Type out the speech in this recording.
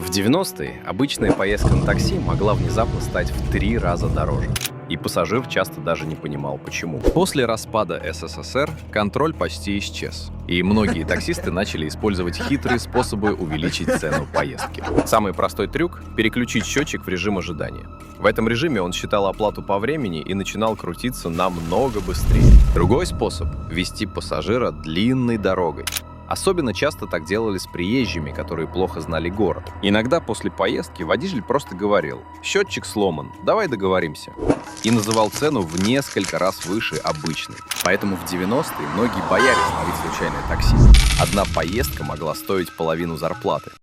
В 90-е обычная поездка на такси могла внезапно стать в 3 раза дороже. И пассажир часто даже не понимал, почему. После распада СССР контроль почти исчез, и многие таксисты начали использовать хитрые способы увеличить цену поездки. Самый простой трюк – переключить счетчик в режим ожидания. В этом режиме он считал оплату по времени и начинал крутиться намного быстрее. Другой способ – вести пассажира длинной дорогой. Особенно часто так делали с приезжими, которые плохо знали город. Иногда после поездки водитель просто говорил: «Счетчик сломан, давай договоримся». И называл цену в несколько раз выше обычной. Поэтому в 90-е многие боялись ловить случайное такси. Одна поездка могла стоить половину зарплаты.